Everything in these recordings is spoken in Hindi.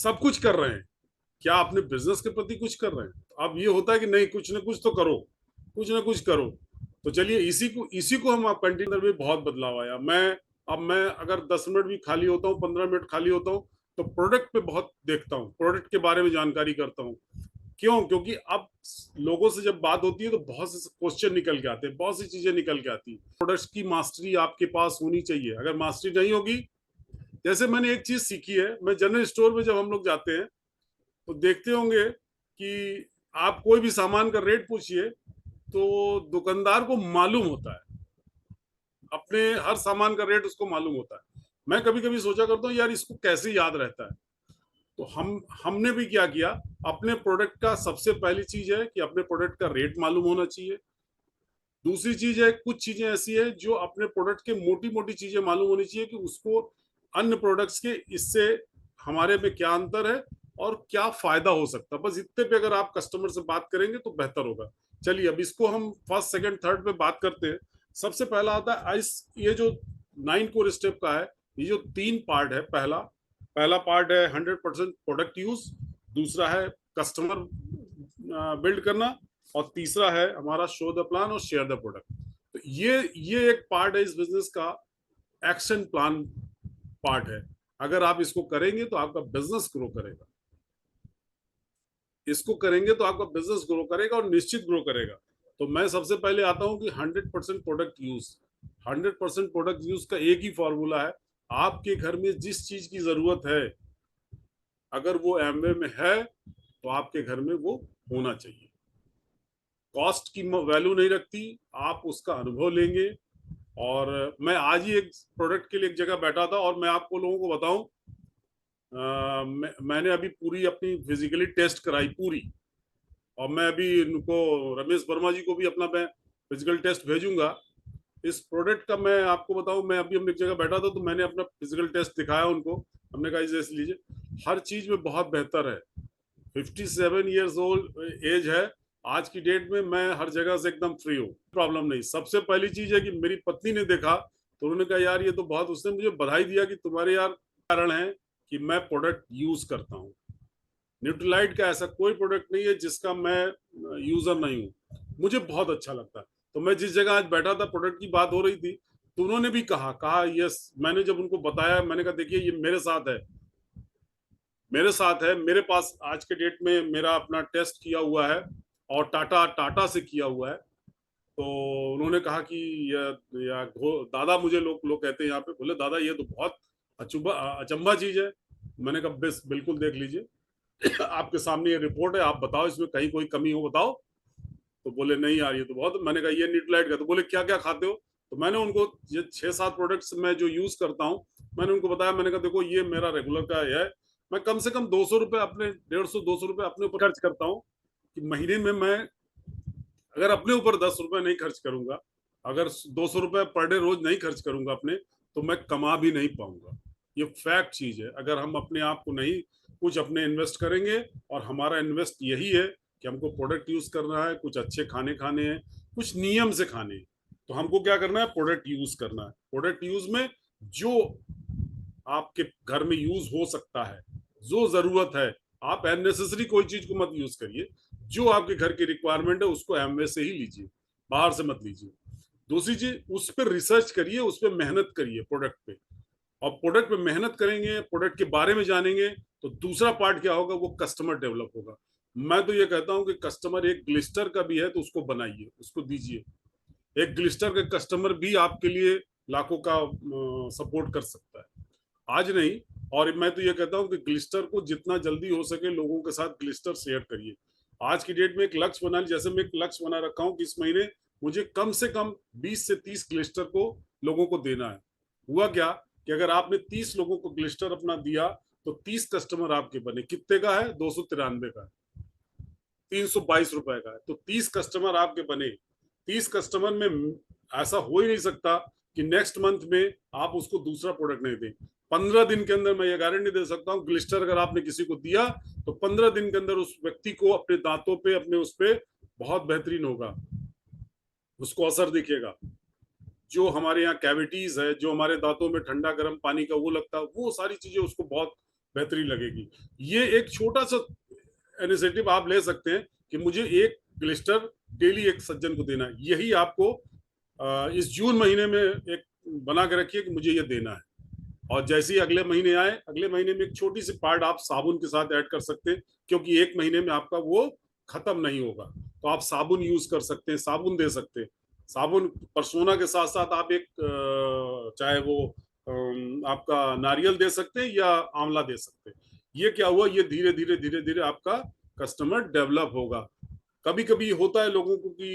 सब कुछ कर रहे हैं, क्या अपने बिजनेस के प्रति कुछ कर रहे हैं? अब ये होता है कि नहीं, कुछ ना कुछ तो करो, कुछ ना कुछ करो। तो चलिए इसी को हम आप कंटिन्यू में बहुत बदलाव आया। मैं अगर 10 मिनट भी खाली होता हूँ, 15 मिनट खाली होता हूँ, तो प्रोडक्ट पे बहुत देखता हूँ, प्रोडक्ट के बारे में जानकारी करता हूँ। क्यों? क्योंकि अब लोगों से जब बात होती है तो बहुत से क्वेश्चन निकल के आते हैं, बहुत सी चीजें निकल के आती हैं। प्रोडक्ट्स की मास्टरी आपके पास होनी चाहिए। अगर मास्टरी नहीं होगी, जैसे मैंने एक चीज सीखी है, मैं जनरल स्टोर में जब हम लोग जाते हैं तो देखते होंगे कि आप कोई भी सामान का रेट पूछिए तो दुकानदार को मालूम होता है, अपने हर सामान का रेट उसको मालूम होता है। मैं कभी कभी सोचा करता हूँ यार इसको कैसे याद रहता है। तो हमने भी क्या किया, अपने प्रोडक्ट का सबसे पहली चीज है कि अपने प्रोडक्ट का रेट मालूम होना चाहिए। दूसरी चीज है, कुछ चीजें ऐसी है जो अपने प्रोडक्ट के मोटी मोटी चीजें मालूम होनी चाहिए कि उसको अन्य प्रोडक्ट्स के इससे हमारे में क्या अंतर है और क्या फायदा हो सकता है। बस इतने पे अगर आप कस्टमर से बात करेंगे तो बेहतर होगा। चलिए अब इसको हम फर्स्ट सेकंड थर्ड पे बात करते हैं। सबसे पहला आता है आइस, ये जो 9 कोर स्टेप का है, ये जो 3 पार्ट है, पहला पहला पार्ट है 100% प्रोडक्ट यूज, दूसरा है कस्टमर बिल्ड करना, और तीसरा है हमारा शो द प्लान और शेयर द प्रोडक्ट। तो ये एक पार्ट है इस बिजनेस का, एक्शन प्लान पार्ट है। अगर आप इसको करेंगे तो आपका बिजनेस ग्रो करेगा, इसको करेंगे तो आपका बिजनेस ग्रो करेगा और निश्चित ग्रो करेगा। तो मैं सबसे पहले आता हूं कि 100% प्रोडक्ट यूज। 100% प्रोडक्ट यूज का एक ही फॉर्मूला है, आपके घर में जिस चीज की जरूरत है अगर वो एमवे में है तो आपके घर में वो होना चाहिए। कॉस्ट की वैल्यू नहीं रखती, आप उसका अनुभव लेंगे। और मैं आज ही एक प्रोडक्ट के लिए एक जगह बैठा था और मैं आपको लोगों को बताऊं, मैंने अभी पूरी अपनी फिजिकली टेस्ट कराई पूरी, और मैं अभी इनको रमेश वर्मा जी को भी अपना मैं फिजिकल टेस्ट भेजूंगा। इस प्रोडक्ट का मैं आपको बताऊं, मैं अभी अपनी जगह बैठा था तो मैंने अपना फिजिकल टेस्ट दिखाया उनको। हमने कहा जैसे लीजिए, हर चीज में बहुत बेहतर है। 57 ईयर्स ओल्ड एज है, आज की डेट में मैं हर जगह से एकदम फ्री हूँ, प्रॉब्लम नहीं। सबसे पहली चीज है कि मेरी पत्नी ने देखा तो उन्होंने कहा यार ये तो बहुत, उसने मुझे बधाई दिया कि तुम्हारे यार कारण है कि मैं प्रोडक्ट यूज करता हूँ। न्यूट्रलाइट का ऐसा कोई प्रोडक्ट नहीं है जिसका मैं यूजर नहीं हूँ, मुझे बहुत अच्छा लगता है। तो मैं जिस जगह आज बैठा था, प्रोडक्ट की बात हो रही थी, तो उन्होंने भी कहा यस। मैंने जब उनको बताया, मैंने कहा देखिए ये मेरे साथ है, मेरे साथ है, मेरे पास आज के डेट में मेरा अपना टेस्ट किया हुआ है और टाटा टाटा से किया हुआ है। तो उन्होंने कहा कि या दादा, मुझे लोग कहते हैं यहाँ पे, बोले दादा ये तो बहुत अचुबा अचंभा चीज है। मैंने कहा बस बिल्कुल देख लीजिए, आपके सामने ये रिपोर्ट है, आप बताओ इसमें कहीं कोई कमी हो बताओ। तो बोले नहीं यार ये तो बहुत। मैंने कहा ये न्यूट्रलाइट का, तो बोले क्या क्या खाते हो? तो मैंने उनको ये 6-7 प्रोडक्ट्स मैं जो यूज करता हूँ मैंने उनको बताया। मैंने कहा देखो ये मेरा रेगुलर का है, मैं कम से कम 200 रुपये अपने, 150-200 रुपये अपने ऊपर खर्च करता हूँ कि महीने में मैं अगर अपने ऊपर 10 रुपए नहीं खर्च करूंगा, अगर 200 रुपये पर डे रोज नहीं खर्च करूंगा अपने, तो मैं कमा भी नहीं पाऊंगा। ये फैक्ट चीज है। अगर हम अपने आप को नहीं कुछ अपने इन्वेस्ट करेंगे, और हमारा इन्वेस्ट यही है कि हमको प्रोडक्ट यूज करना है, कुछ अच्छे खाने खाने हैं, कुछ नियम से खाने हैं, तो हमको क्या करना है, प्रोडक्ट यूज करना है। प्रोडक्ट यूज में जो आपके घर में यूज हो सकता है, जो जरूरत है, आप अननेसेसरी कोई चीज को मत यूज करिए। जो आपके घर की रिक्वायरमेंट है उसको एमवे से ही लीजिए, बाहर से मत लीजिए। दूसरी चीज, उस पर रिसर्च करिए, उस पर मेहनत करिए प्रोडक्ट पे। और प्रोडक्ट पे मेहनत करेंगे, प्रोडक्ट के बारे में जानेंगे, तो दूसरा पार्ट क्या होगा, वो कस्टमर डेवलप होगा। मैं तो ये कहता हूं कि कस्टमर एक ग्लिस्टर का भी है तो उसको बनाइए, उसको दीजिए। एक ग्लिस्टर का कस्टमर भी आपके लिए लाखों का सपोर्ट कर सकता है, आज नहीं। और मैं तो ये कहता हूँ कि ग्लिस्टर को जितना जल्दी हो सके लोगों के साथ ग्लिस्टर शेयर करिए। आज की डेट में एक लक्ष्य बना, जैसे मैं एक लक्ष्य बना रखा हूँ कि इस महीने मुझे कम से कम 20 से 30 ग्लिस्टर को लोगों को देना है। हुआ क्या कि अगर आपने 30 लोगों को ग्लिस्टर अपना दिया तो 30 कस्टमर आपके बने, कितने का है, 293 का है, 322 रुपए का है। तो 30 कस्टमर आपके बने। 30 कस्टमर में ऐसा हो ही नहीं सकता कि नेक्स्ट मंथ में आप उसको दूसरा प्रोडक्ट नहीं दें। 15 दिन के अंदर मैं ये गारंटी दे सकता हूँ, ग्लिस्टर अगर आपने किसी को दिया तो 15 दिन के अंदर उस व्यक्ति को अपने दांतों पे, अपने उस पे बहुत बेहतरीन होगा, उसको असर दिखेगा। जो हमारे यहाँ कैविटीज है, जो हमारे दांतों में ठंडा गर्म पानी का वो लगता है, वो सारी चीजें उसको बहुत बेहतरीन लगेगी। ये एक छोटा सा इनिशिएटिव आप ले सकते हैं कि मुझे एक ग्लिस्टर डेली एक सज्जन को देना है, यही आपको इस जून महीने में एक बना के रखिए कि मुझे ये देना है। और जैसे ही अगले महीने आए, अगले महीने में एक छोटी सी पार्ट आप साबुन के साथ ऐड कर सकते हैं, क्योंकि एक महीने में आपका वो खत्म नहीं होगा, तो आप साबुन यूज कर सकते हैं, साबुन दे सकते हैं। साबुन परसोना के साथ साथ आप एक चाहे वो आपका नारियल दे सकते हैं या आंवला दे सकते हैं। ये क्या हुआ, ये धीरे धीरे धीरे धीरे आपका कस्टमर डेवलप होगा। कभी कभी होता है लोगों को कि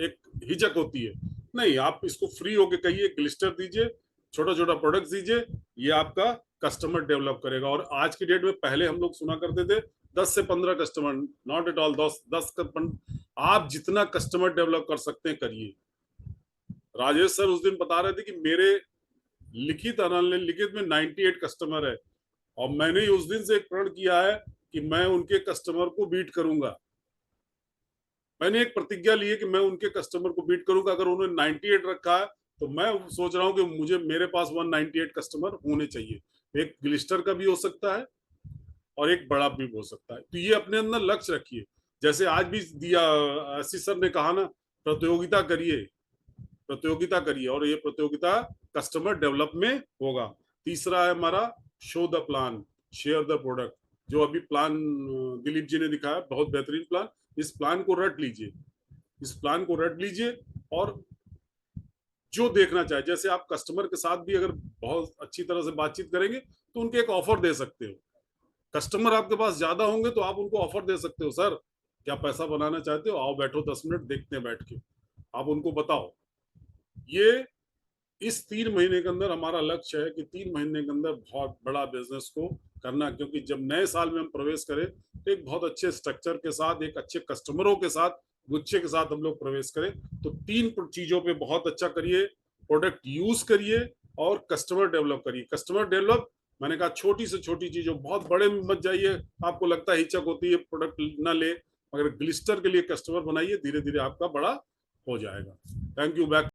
एक हिचक होती है, नहीं आप इसको फ्री होके कहिए, ग्लिस्टर दीजिए, छोटा छोटा प्रोडक्ट दीजिए, ये आपका कस्टमर डेवलप करेगा। और आज की डेट में, पहले हम लोग सुना करते थे 10 से 15 कस्टमर, नॉट एट ऑल 10 आप जितना कस्टमर डेवलप कर सकते हैं करिए। राजेश सर उस दिन बता रहे थे कि मेरे लिखित अनलिखित में 98 कस्टमर है, और मैंने उस दिन से एक प्रण किया है कि मैं उनके कस्टमर को बीट करूंगा। मैंने एक प्रतिज्ञा ली है कि मैं उनके कस्टमर को बीट करूंगा। अगर उन्होंने 98 रखा है तो मैं सोच रहा हूं कि मुझे मेरे पास 198 कस्टमर होने चाहिए। एक ग्लिस्टर का भी हो सकता है और एक बड़ा भी हो सकता है, तो ये अपने अंदर लक्ष्य रखिए। जैसे आज भी दिया आशीष सर ने कहा ना, प्रतियोगिता करिए, प्रतियोगिता करिए, और ये प्रतियोगिता कस्टमर डेवलप में होगा। तीसरा है हमारा show the plan, share the product. जो अभी प्लान दिलीप जी ने दिखाया, बहुत बेहतरीन प्लान। इस प्लान को रट लीजिए, इस प्लान को रट लीजिए, और जो देखना चाहे, जैसे आप कस्टमर के साथ भी अगर बहुत अच्छी तरह से बातचीत करेंगे तो उनके एक ऑफर दे सकते हो। कस्टमर आपके पास ज्यादा होंगे तो आप उनको ऑफर दे सकते हो, सर क्या पैसा बनाना चाहते हो, आओ बैठो 10 मिनट देखते हैं बैठ के, आप उनको बताओ। ये इस 3 महीने के अंदर हमारा लक्ष्य है कि 3 महीने के अंदर बहुत बड़ा बिजनेस को करना, क्योंकि जब नए साल में हम प्रवेश करें तो एक बहुत अच्छे स्ट्रक्चर के साथ, एक अच्छे कस्टमरों के साथ, गुच्छे के साथ हम लोग प्रवेश करें। तो 3 चीजों पे बहुत अच्छा करिए, प्रोडक्ट यूज करिए और कस्टमर डेवलप करिए। कस्टमर डेवलप मैंने कहा छोटी से छोटी चीजों, बहुत बड़े में मत जाइए, आपको लगता है हिचक होती है प्रोडक्ट ना ले, मगर ग्लिस्टर के लिए कस्टमर बनाइए, धीरे धीरे आपका बड़ा हो जाएगा। Thank you. बैक